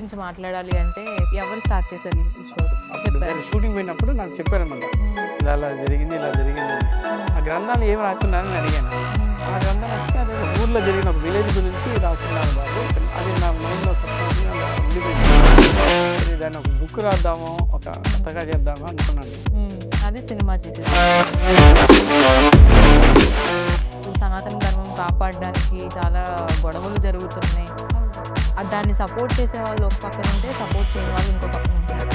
గురించి మాట్లాడాలి అంటే ఎవరు స్టార్ట్ చేశారు ఈ స్టోరీ? అప్పుడు చెప్పారు. నేను షూటింగ్ పోయినప్పుడు నాకు చెప్పారనమాట. ఇలా ఇలా జరిగింది అని. ఆ గ్రంథాలు ఏం రాస్తున్నారని అడిగాను. ఆ గ్రంథాలు వస్తే అదే ఊర్లో జరిగిన ఒక విలేజ్ గురించి రాస్తున్నారు బాబు. అది నా మైండ్లో సబ్కాన్షియస్‌గా అలా ఉండిపోయింది. సరే దాన్ని ఒక బుక్ రాద్దాము, ఒక కథగా చేద్దాము అనుకున్నాను. అది సినిమా చేసేది. సనాతన ధర్మం కాపాడడానికి చాలా గొడవలు జరుగుతున్నాయి. దాన్ని సపోర్ట్ చేసే వాళ్ళు ఒక పక్కన ఉంటే, సపోర్ట్ చేయని వాళ్ళు ఇంకో పక్కన ఉంటారు.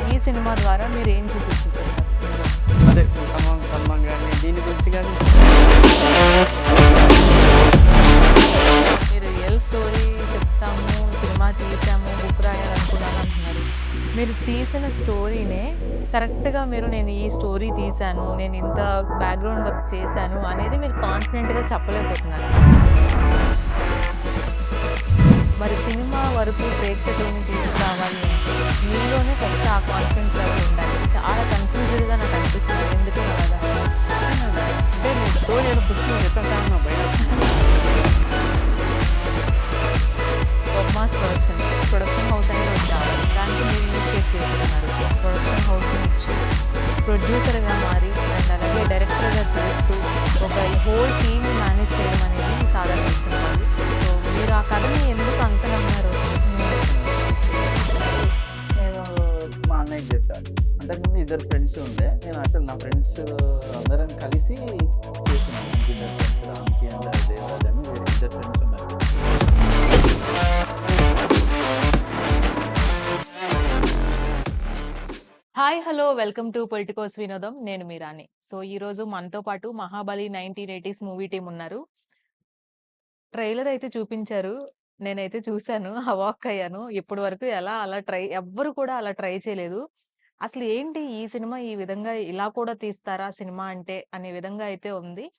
ఈ సినిమా ద్వారా మీరు ఏం చూపిస్తున్నారు? అదే సన్మానం కానీ దీని గురించి కానీ మీరు రియల్ స్టోరీ చెప్తాము, సినిమా తీసాము, బుక్ రాయాలనుకున్నాను అంటున్నారు. మీరు తీసిన స్టోరీనే కరెక్ట్గా నేను ఈ స్టోరీ తీశాను, నేను ఇంత బ్యాక్గ్రౌండ్ వర్క్ చేశాను అనేది మీరు కాన్ఫిడెంట్గా చెప్పలేకపోతున్నారు. మరి సినిమా వరకు ప్రేక్షకులను తీసుకురావాలి అంటే మీలోనే ఫస్ట్ ఆ కాన్ఫిడెన్స్ లెవెల్ ఉండాలి. చాలా కన్ఫ్యూజ్డ్గా నాకు అనిపిస్తుంది. ఎందుకు అలాగా? అంటే నేను స్టోరీ ఏదో పుస్తకం చెప్పాను నా బయట బొమ్మాస్ ప్రొడక్షన్ హౌస్ అనేది ఒకటి కావాలి. దానికి మీరు ఇనిషియేట్ చేస్తున్నారు. ప్రొడక్షన్ హౌస్ నుంచి ప్రొడ్యూసర్గా మారి అండ్ అలాగే డైరెక్టర్గా చేస్తూ ఒక హోల్ టీమ్ మేనేజ్ చేయడం అనేది సాధారణ విషయం కాదు. సో మీరు ఆ కథని ఎందుకు అంత నమ్మారు? నేను మా అన్నయ్యకి చెప్పాను. అంతకుముందు ఇద్దరు ఫ్రెండ్స్ ఉండే. నేను అసలు నా ఫ్రెండ్స్ అందరం కలిసి చేస్తున్నాను. ఇద్దరు ఫ్రెండ్స్ రామ్కి అండ్ దేవరాజ్ అని వేరే ఇద్దరు ఫ్రెండ్స్ ఉన్నారు. Hi hello welcome to Politicos వినోదం. నేను మీరాని. సో ఈరోజు మనతో పాటు మహాబలి 1980s మూవీ టీం ఉన్నారు. ట్రైలర్ అయితే చూపించారు. నేనైతే చూశాను, అవాక్ అయ్యాను. ఇప్పటి వరకు ఎవ్వరు కూడా అలా ట్రై చేయలేదు. అసలు ఏంటి ఈ సినిమా ఈ విధంగా ఇలా కూడా తీస్తారా సినిమా అంటే అనే విధంగా అయితే ఉంది.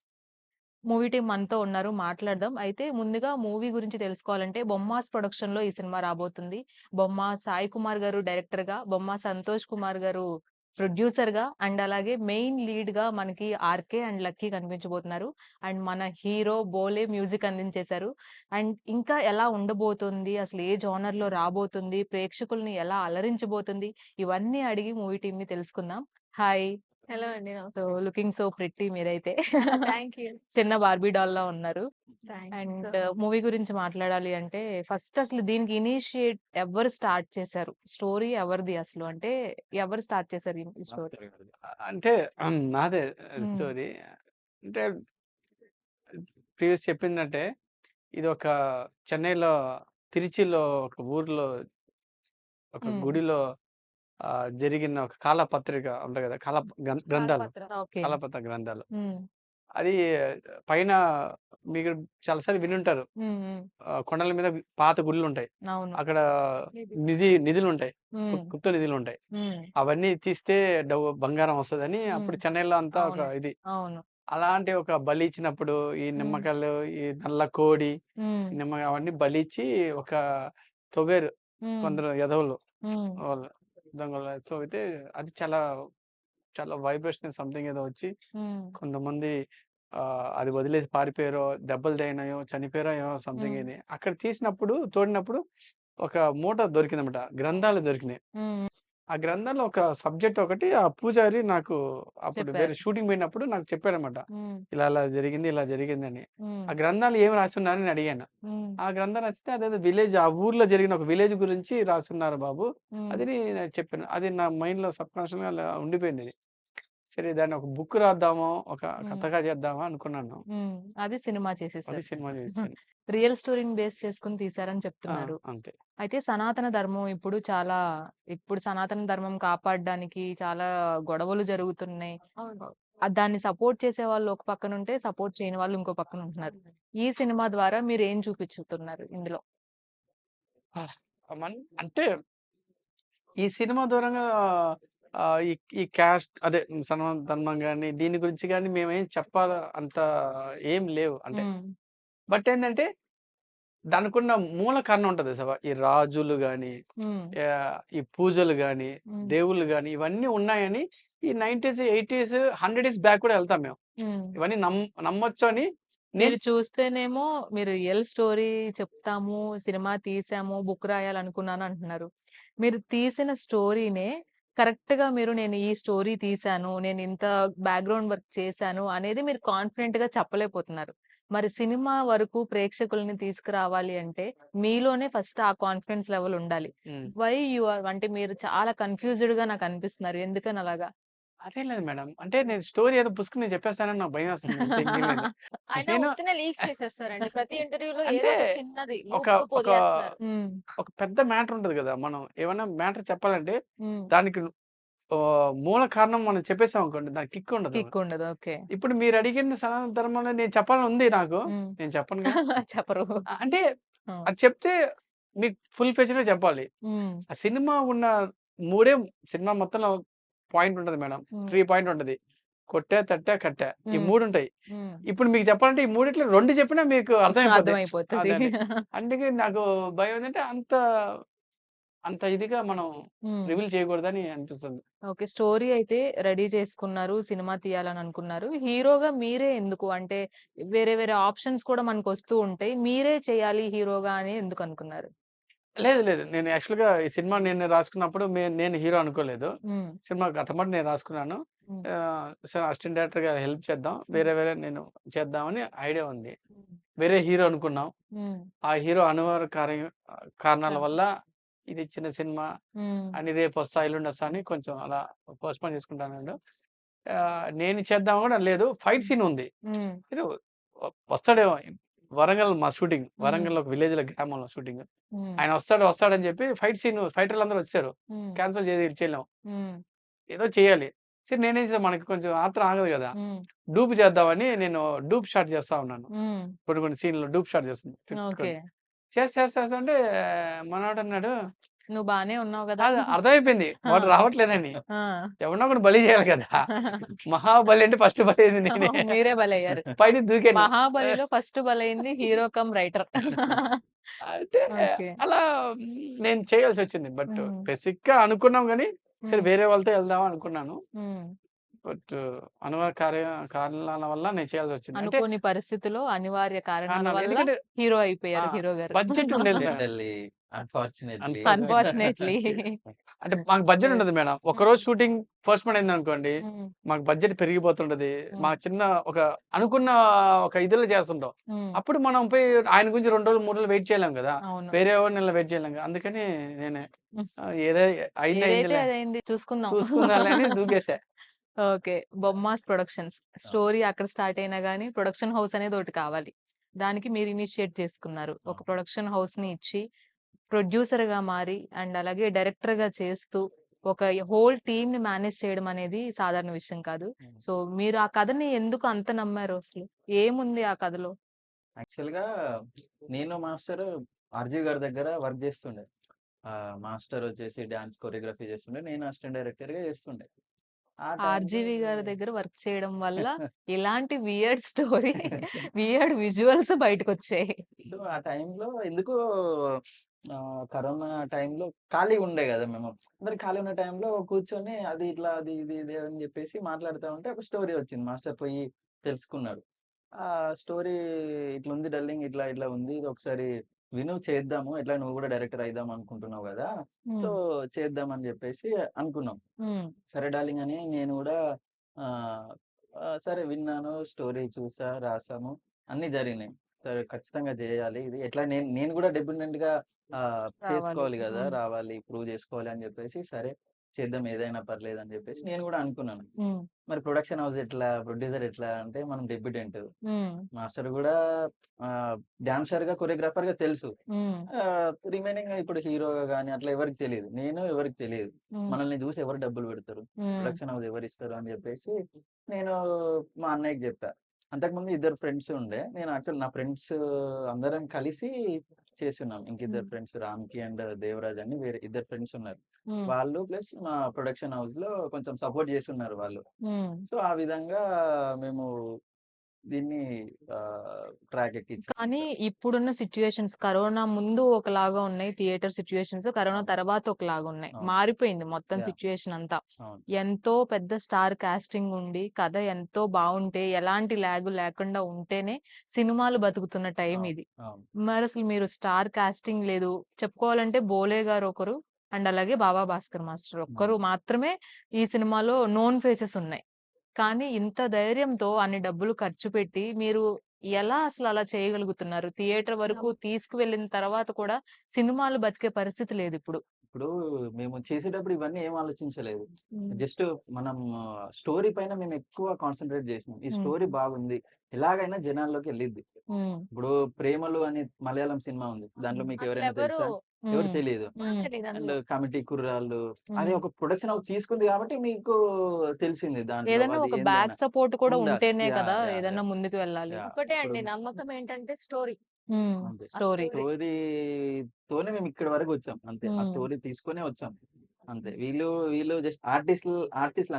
మూవీ టీమ్ మనతో ఉన్నారు, మాట్లాడదాం. అయితే ముందుగా మూవీ గురించి తెలుసుకోవాలంటే బొమ్మాస్ ప్రొడక్షన్‌లో ఈ సినిమా రాబోతుంది. బొమ్మ సాయి కుమార్ గారు డైరెక్టర్‌గా, బొమ్మ సంతోష్ కుమార్ గారు ప్రొడ్యూసర్‌గా అండ్ అలాగే మెయిన్ లీడ్‌గా మనకి ఆర్‌కే అండ్ లక్కీ కనిపించబోతున్నారు. అండ్ మన హీరో బోలే మ్యూజిక్ అందించేశారు. అండ్ ఇంకా ఎలా ఉండబోతుంది? అసలు ఏ జోనర్‌లో రాబోతుంది? ప్రేక్షకుల్ని ఎలా అలరించబోతుంది? ఇవన్నీ అడిగి మూవీ టీమ్‌ని తెలుసుకుందాం. హాయ్. హలో అండి. సో లుకింగ్ సో ప్రిట్టి మీరైతే. Thank you. చిన్న బార్బీ డాల్‌లా ఉన్నారు. Thank you and so movie much. గురించి మాట్లాడాలి అంటే ఫస్ట్ అసలు దీనికి ఇనిషియేట్ ఎవరు స్టార్ట్ చేశారు? స్టోరీ ఎవరిది అసలు? అంటే ఎవరు స్టార్ట్ చేశారు ఈ స్టోరీ? అంటే నాదే హ్మ్. స్టోరీ. అంటే ప్రీవియస్ చెప్పిందంటే ఇది ఒక చెన్నైలో తిరుచిలో ఒక ఊర్లో ఒక హ్మ్. గుడిలో జరిగిన ఒక కాలపత్రిక ఉంటాయి కదా! గ్రంథాలు. ఓకే. కాలపత్ర గ్రంథాలు. హ్మ్. అది పైన మీరు చాలా సార్లు వినుంటారు. హ్మ్. హ్మ్. కొండల మీద పాత గుడులుంటాయి. అవును. అక్కడ నిధులుంటాయి. హ్మ్. గుప్త నిధులుంటాయి. హ్మ్. అవన్నీ తీస్తే బంగారం వస్తదని హ్మ్. అప్పుడు చెన్నైలో అంతా ఒక అవును. ఇది. అవును. అలాంటి ఒక బలి ఇచ్చినప్పుడు ఈ హ్మ్. నిమ్మకాయలు, ఈ నల్ల కోడి, హ్మ్. అవన్నీ బలిచ్చి ఒక తవ్వారు హ్మ్. కొందరు ఎదవలు. హ్మ్. వాళ్ళు దొంగలు తవ్వితే అది చాలా, చాలా వైబ్రేషన్ సంథింగ్ ఏదో వచ్చి హ్మ్. కొంతమంది అది వదిలేసి పారిపోయారో, దెబ్బలు తగినాయో, చనిపోయారో ఏమో సంథింగ్ హ్మ్. ఇది. అక్కడ తోడినప్పుడు ఒక మూట దొరికిందన్నమాట. గ్రంథాలు దొరికినాయి. హ్మ్. ఆ గ్రంథాల్లో ఒక సబ్జెక్ట్ ఒకటి ఆ పూజారి నాకు అప్పుడు వేరే చెప్పారు. షూటింగ్ పోయినప్పుడు నాకు చెప్పాడన్నమాట. హ్మ్. ఇలా ఇలా జరిగిందని. హ్మ్. ఆ గ్రంథాలు ఏం రాసున్నారని అడిగాను. హ్మ్. ఆ గ్రంథాలు రాస్తే అదేదో విలేజ్ ఆ ఊర్లో జరిగిన ఒక విలేజ్ గురించి రాసున్నారు బాబు. హ్మ్. అది నేను చెప్పాను. అది నా మైండ్‌లో సబ్కాన్షియస్‌గా అలా ఉండిపోయింది. సరే దాన్ని ఒక బుక్ రాద్దాము, ఒక హ్మ్. కథగా చేద్దామా అనుకున్నాను. అది సినిమా అది చేసేసారు. సినిమా చేసేసాను. రియల్ స్టోరీని బేస్ చేసుకొని తీశారని ఆ! చెప్తున్నారు. అంతే. అయితే ఇప్పుడు సనాతన ధర్మం కాపాడడానికి చాలా గొడవలు జరుగుతున్నాయి. అవును. దాన్ని సపోర్ట్ చేసే వాళ్ళు ఒక పక్కన ఉంటే, సపోర్ట్ చేయని వాళ్ళు ఇంకో పక్కన ఉంటున్నారు. ఈ సినిమా ద్వారా మీరు ఏం చూపించుతున్నారు ఇందులో? ఆహ్, అంటే ఈ సినిమా దూరంగా ఈ ఈ క్యాస్ట్ అదే సనాతన ధర్మం గాని, దీని గురించి గాని మేమేం అంత ఏం లేవు. అంటే హ్మ్. బట్ ఏందంటే దానికున్న మూల కారణం ఉంటది ఈ రాజులు గాని, హ్మ్. ఈ పూజలు గాని, హ్మ్. దేవుళ్ళు గాని ఇవన్నీ ఉన్నాయని ఈ 90స్, 80స్, 100 ఇయర్స్ బ్యాక్ కూడా ఎళ్తాం మేము. హ్మ్. ఇవన్నీ నమ్మొచ్చు అని మీరు నేను చూస్తేనేమో మీరు రియల్ స్టోరీ చెప్తాము, సినిమా తీసాము, బుక్ రాయాలనుకున్నాను అంటున్నారు. మీరు తీసిన స్టోరీనే కరెక్ట్‌గా మీరు నేను ఈ స్టోరీ తీశాను, నేను ఇంత బ్యాక్‌గ్రౌండ్ వర్క్ చేశాను అనేది మీరు కాన్ఫిడెంట్‌గా చెప్పలేకపోతున్నారు. మరి సినిమా వరకు ప్రేక్షకుల్ని తీసుకురావాలి అంటే మీలోనే ఫస్ట్ ఆ కాన్ఫిడెన్స్ లెవెల్ ఉండాలి. హ్మ్. వై యూ ఆర్ అంటే మీరు చాలా కన్‌ఫ్యూజ్డ్‌గా నాకు అనిపిస్తున్నారు. ఎందుకని అలాగా? అదేం లేదు మేడం. అంటే నేను స్టోరీ ఏదో పుస్కుని నేను చెప్పేస్తానని నాకు భయమేస్తుంది. అంతే ఇంకేం లేదు. ఆయన నేను ఉత్తినే లీక్ చేసేస్తారండి. ప్రతి ఇంటర్వ్యూలో ఏదో అంటే ఒక చిన్నది ఒక లూప్ ఒక వదిలేస్తున్నారు. హ్మ్. ఒక పెద్ద మ్యాటర్ ఉంటది గదా! మనం ఏమన్నా మ్యాటర్ చెప్పాలంటే హ్మ్. దానికి మూల కారణం మనం చెప్పేసామనుకోండి దానికి కిక్ ఉండదు. కిక్ ఉండదు. ఓకే. ఇప్పుడు మీరు అడిగింది సనాతన ధర్మంలో నేను చెప్పాలని ఉంది నాకు. హ్మ్. నేను చెప్పనుగా. చెప్పరు. అంటే ఆ! అది చెప్తే మీకు ఫుల్ ఫ్లెడ్జ్‌గా చెప్పాలి. హ్మ్. ఆ సినిమా ఉన్న మూడే సినిమా మొత్తంలో పాయింట్ ఉంటది మేడం. హ్మ్. 3 పాయింట్ ఉంటది. కొట్టా, తట్టా, కట్టా. ఈ హ్మ్. 3 ఉంటాయి. హ్మ్. ఇప్పుడు మీకు చెప్పాలంటే ఈ మూడిట్లో 2 చెప్పినా మీకు అర్థమైపోద్ది. అర్థమైపోతది. అదండి. అందుకే నాకు భయం ఏందంటే అంత అంత ఇదిగా మనం హ్మ్. రివీల్ చేయకూడదని అనిపిస్తుంది. ఓకే. స్టోరీ అయితే రెడీ చేసుకున్నారు. సినిమా తీయాలని అనుకున్నారు. హీరోగా మీరే ఎందుకు? అంటే వేరే వేరే ఆప్షన్స్ కూడా మనకొస్తూ ఉంటాయి. మీరే చేయాలి హీరోగా అని ఎందుకు అనుకున్నారు? లేదు. లేదు. నేను యాక్చువల్‌గా ఈ సినిమా నేను రాసుకున్నప్పుడు నేను హీరో అనుకోలేదు. హ్మ్. సినిమా కథ నేను రాసుకున్నాను. హ్మ్. సో, అసిస్టెంట్ డైరెక్టర్‌గా హెల్ప్ చేద్దాం. హ్మ్. వేరే నేను చేద్దామని ఐడియా ఉంది. హ్మ్. వేరే హీరో అనుకున్నాం. హ్మ్. ఆ హీరో అనివార్య కారణాల కాదు. వల్ల ఇది చిన్న సినిమా హ్మ్. అని రేపొస్తా, ఎల్లుండొస్తా అని కొంచెం అలా పోస్ట్‌పోన్ చేసుకుంటాన్నాడు. నేను చేద్దాం గూడా లేదు. ఫైట్ హ్మ్. సీన్ ఉంది. హ్మ్. హీరో వస్తాడేమో. వరంగల్ మా షూటింగ్. హ్మ్. వరంగల్‌లో ఒక విలేజ్‌లో గ్రామంలో షూటింగ్. హ్మ్. ఆయన వస్తాడని చెప్పి ఫైట్ సీన్ ఫైటర్లందరూ వచ్చేసారు. హ్మ్. క్యాన్సెల్ చేయలేం. హ్మ్. ఏదో చేయాలి. సరే నేనేం చేశా మనకి కొంచెం ఆత్రం ఆగదు గదా! హ్మ్. డూప్ చేద్దామని నేను డూప్ షాట్ చేస్తా ఉన్నాను. హ్మ్. కొన్ని సీన్‌లో డూప్ షాట్ చేస్తున్నా ఓకే. తిట్టుకొని. చేస్తా ఉంటే మనోడన్నాడు, నువ్వు బానే ఉన్నావు గదా! కాదు అర్థమైపోయింది. వాడు ఆ! రావట్లేదని. ఆ! ఎవడినో ఒకడిని బలి చేయాలి కదా! మహాబలి అంటే ఫస్ట్ బలయ్యేది నేనే. మీరే బలయ్యారు. పైనుంచి దూకాను. 'మహాబలిలో' ఫస్ట్ బలైంది హీరో కమ్ రైటర్. అయితే ఓకే. అలా నేను చేయాల్సొచ్చింది. బట్ హ్మ్. బేసిక్‌గా అనుకున్నాం గానీ, సరే హ్మ్. వేరే వాళ్ళతో వెళ్దాం అనుకున్నాను. హ్మ్. బట్ అనివార్య కారణాల వల్ల నేను చేయాల్సొచ్చింది. అంటే అనుకోని పరిస్థితిలో, అనివార్య కారణాల కారణాలు వల్ల ఎందుకంటే హీరో ఆ! అయిపోయారు హీరో గారు. బడ్జెట్ ఉండేది మేడం. Accidentally, unfortunately. అన్‌ఫార్చునేట్‌లీ. అంటే మాకు బడ్జెట్ యెస్. ఉండదు మేడం. హ్మ్. ఒకరోజు షూటింగ్ పోస్ట్‌పోన్ అయిందనుకోండి, హ్మ్. మాకు బడ్జెట్ పెరిగిపోతుంటది. హ్మ్. మా చిన్న ఒక అనుకున్న ఒక ఇదిలో చేస్తుంటాం. హ్మ్. అప్పుడు మనం పోయి ఆయన గురించి 2 రోజులు, 3 రోజులు వెయిట్ చేయలేం గదా! అవును. వేరే వాడిని ఇలా వెయిట్ చేయలేం గదా! అందుకని నేనే హ్మ్. ఏదో అయింది ఏదైతే అయిందిలే అదైంది చూసుకుందాం. చూసుకుందాంలే అని దూకేసా. ఓకే. 'బొమ్మాస్ ప్రొడక్షన్స్' స్టోరీ అక్కడ స్టార్ట్ అయినా గాని ప్రొడక్షన్ హౌస్ అనేది ఒకటి కావాలి. దానికి మీరు ఇనిషియేట్ చేసుకున్నారు. ఒక అవును. ప్రొడక్షన్ హౌస్‌ని ఇచ్చి ప్రొడ్యూసర్‌గా మారి అండ్ అలాగే డైరెక్టర్‌గా చేస్తూ ఒక హోల్ టీమ్‌ని మేనేజ్ చేయడం అనేది సాధారణ విషయం కాదు. హ్మ్. సో, మీరు ఆ కథని ఎందుకు అంత నమ్మారు అసలు? ఏముంది ఆ కథలో? యాక్చువల్‌గా నేను మాస్టరు ఆర్‌జీవి గారి దగ్గర వర్క్ చేస్తుండే. మాస్టర్ వచ్చేసి డాన్స్ కొరియోగ్రఫీ చేస్తుండే. నేను అసిస్టెంట్ డైరెక్టర్‌గా చేస్తుండే. ఆ టైంలో 'ఆర్‌జీవి' గారి దగ్గర వర్క్ చేయడం వల్ల ఇలాంటి వియర్డ్ స్టోరీ, వియర్డ్ విజువల్స్ బయటకొచ్చాయి. సో, ఆ టైంలో ఎందుకో కరోనా టైంలో ఖాళీగా ఉండే గదా! మేము. అందరు ఖాళీ ఉన్న టైంలో కూర్చొని అది ఇట్లా, అది ఇది అని జెప్పేసి మాట్లాడుతా ఉంటే ఒక స్టోరీ వచ్చింది. మాస్టర్ పోయి తెలుసుకున్నాడు. ఆ స్టోరీ ఇట్లుంది డార్లింగ్, ఇట్లా ఉంది. ఇది ఒకసారి విను, చేద్దాము. ఎట్లా నువ్వు గూడా డైరెక్టర్ అయిదాం అనుకుంటున్నావు గదా! సో, హ్మ్. చేద్దాం అని జెప్పేసి అనుకున్నాం. హ్మ్. సరే డార్లింగ్ అని నేను గూడా ఆహ్, సరే విన్నాను. స్టోరీ చూసా, రాసాము. అన్నీ జరిగినాయి. సరే ఖచ్చితంగా జేయాలి ఇది. ఎట్లా నేను నేను గూడా డిపెండెంట్‌గా రావాలి. చేసుకోవాలి గదా! హ్మ్. రావాలి, ప్రూవ్ జేసుకోవాలి అని జెప్పేసి, సరే చేద్దాం ఏదైనా పర్లేదని జెప్పేసి నేను గూడా అనుకున్నాను. హ్మ్. మరి ప్రొడక్షన్ హౌస్ ఎట్లా? ప్రొడ్యూసర్ ఎట్లా? అంటే మనం డెబ్యూటెంట్. హ్మ్. మాస్టర్ గూడా ఆహ్, డాన్సర్‌గా, కొరియోగ్రాఫర్‌గా తెలుసు. హ్మ్. రిమైనింగ్ ఇప్పుడు హీరోగా గాని అట్లా ఎవరికీ తెలీదు. నేను ఎవరికీ తెలీదు. హ్మ్. మనల్ని జూసి ఎవరు డబ్బులు పెడతారు? హ్మ్. ప్రొడక్షన్ హౌస్ ఎవరిస్తారు అని జెప్పేసి నేను మా అన్నయ్యకి జెప్పా. అంతకుముందు ఇద్దరు ఫ్రెండ్స్ ఉండే. నేను యాక్చువల్ నా ఫ్రెండ్స్ అందరం కలిసి చేసున్నాం. ఇంకిద్దరు హ్మ్. ఫ్రెండ్స్ రామ్‌కి అండ్ దేవరాజ్ అని వేరే ఇద్దరు ఫ్రెండ్స్ ఉన్నారు. హ్మ్. వాళ్ళు ప్లస్ మా ప్రొడక్షన్ హౌస్‌లో కొంచెం సపోర్ట్ జేసున్నారు వాళ్ళు. హ్మ్. సో, ఆ విధంగా మేము దీన్ని ట్రాక్ కానీ ఎక్కించారు. ఇప్పుడున్న సిట్యుయేషన్స్ కరోనా ముందు ఒకలాగా ఉన్నాయి థియేటర్ సిట్యుయేషన్స్. కరోనా అవును. తర్వాత ఒకలాగా ఉన్నాయి. అవును. మారిపోయింది మొత్తం యాహ్! సిట్యుయేషన్ అంతా. అవును. ఎంతో పెద్ద స్టార్ కాస్టింగ్ ఉండి, కథ ఎంతో బావుంటే, ఎలాంటి ల్యాగ్ లేకుండా ఉంటేనే సినిమాలు బతుకుతున్న టైం అవును. ఇది. అవును. మరసలు మీరు స్టార్ కాస్టింగ్ లేదు. చెప్పుకోవాలంటే 'బోలే' గారు ఒకరు అండ్ అలాగే 'బాబా భాస్కర్ మాస్టర్' ఒక్కరు అవును. మాత్రమే ఈ సినిమాలో నోన్ ఫేసెస్ ఉన్నాయి. కానీ ఇంత ధైర్యంతో అన్ని డబ్బులు ఖర్చు పెట్టి మీరు ఎలా అసలు అలా చేయగలుగుతున్నారు? థియేటర్ వరకు నమ్ తీసుకువెళ్ళిన తర్వాత కూడా సినిమాలు బతికే పరిస్థితి లేదిప్పుడు. ఇప్పుడు మేము చేసేటప్పుడు ఇవన్నీ ఏం ఆలోచించలేదు. హ్మ్. జస్ట్ మనం స్టోరీ పైన మేము ఎక్కువ కాన్సంట్రేట్ చేసినాం. ఈ హ్మ్. స్టోరీ బాగుంది. ఎలాగైనా జనాల్లోకి ఎళ్ళిద్ది. హ్మ్. ఇప్పుడు 'ప్రేమలు' అని మలయాళం సినిమా ఉంది. దాంట్లో హ్మ్. మీకు ఎవరైనా అసలెవరు తెలుసా? ఎవరు హ్మ్. తెలీదు. హ్మ్. తెలీదు అండ్ అందులో. కమిటీ కుర్రాళ్ళు అది హ్మ్. ఒక ప్రొడక్షన్ హౌస్ తీసుకుంది కాబట్టి మీకు తెలిసింది దాంట్లో ఏదన్నా అది ఒక బ్యాక్ ఏందని. సపోర్ట్ కూడా ఉండాలి. ఉంటేనే యాహ్! కదా! యాహ్! ఏదన్నా యాహ్! ముందుకు వెళ్ళాలి. యాహ్! ఒకటే ఇప్పుడు అండి నమ్మకం ఏంటంటే స్టోరీ. అంతే. ఆ స్టోరీ. స్టోరీ. స్టోరీతోనే మేము ఇక్కడి వరకు వచ్చాం. అంతే. ఆ హ్మ్. స్టోరీ తీసుకొనే వచ్చాం. అంతే. వీళ్ళు జస్ట్ ఆర్టిస్టులు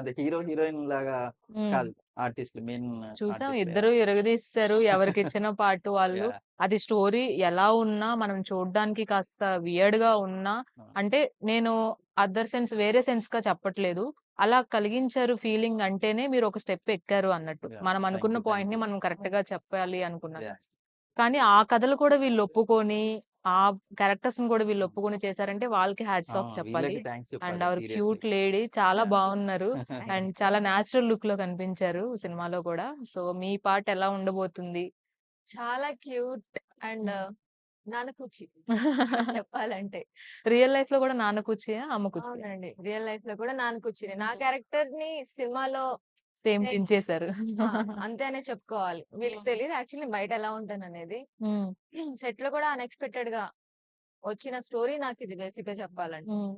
అంతే. హీరో, హీరోయిన్ లాగా హ్మ్. కాదు. ఆర్టిస్టులు మెయిన్ చూసాం ఆర్టిస్టులు. ఇద్దరు ఇరగదీసేసారు. ఎవరికిచ్చిన పార్ట్ వాళ్ళు. యాహ్! అది స్టోరీ ఎలా ఉన్నా మనం చూడ్డానికి కాస్త వియర్డ్‌గా ఉన్నా ఆ! అంటే నేను అదర్ సెన్స్ వేరే సెన్స్‌గా చెప్పట్లేదు. అలా కలిగించారు ఫీలింగ్ అంటేనే మీరు ఒక స్టెప్ ఎక్కారు అన్నట్టు. యాహ్! మనం థాంక్ అనుకున్న యూ. థాంక్ పాయింట్‌ని యూ. మనం కరెక్ట్‌గా చెప్పాలి అనుకున్నట్టు. యాహ్! కానీ ఆ కథలు కూడా వీళ్ళు ఒప్పుకొని, ఆ క్యారెక్టర్స్‌ని కూడా వీళ్ళు హ్మ్. ఒప్పుకొని చేశారంటే వాళ్ళకి హ్యాట్స్ ఆ! ఆఫ్ చెప్పాలి. వీళ్ళకి థాంక్స్ అండ్ చెప్పాలి అవర్ సీరియస్‌లీ. క్యూట్ లేడీ చాలా యాహ్! బాగున్నారు. Thank and you. చాలా నేచురల్ లుక్‌లో కనిపించారు సినిమాలో కూడా. సో, మీ పార్ట్ ఎలా ఉండబోతుంది? చాలా క్యూట్ అండ్ హ్మ్. నాన్నకూచి చెప్పాలంటే. రియల్ లైఫ్‌లో కూడా నాన్న కూచియా? అమ్మ కూచియా? అవునండి. రియల్ లైఫ్‌లో కూడా నాన్నకూచినే. నా హ్మ్. క్యారెక్టర్‌ని సినిమాలో సేమ్ సేమ్ పించేశారు. ఆ! అంతే అనే చెప్పుకోవాలి. వీళ్ళకి హ్మ్. తెలీదు యాక్చువల్లీ నేను బయట ఎలా ఉంటాననేది. హ్మ్. సెట్‌లో కూడా అన్‌ఎక్స్‌పెక్టెడ్‌గా వచ్చిన స్టోరీ నాకిది బేసిక్‌గా చెప్పాలంటే. హ్మ్.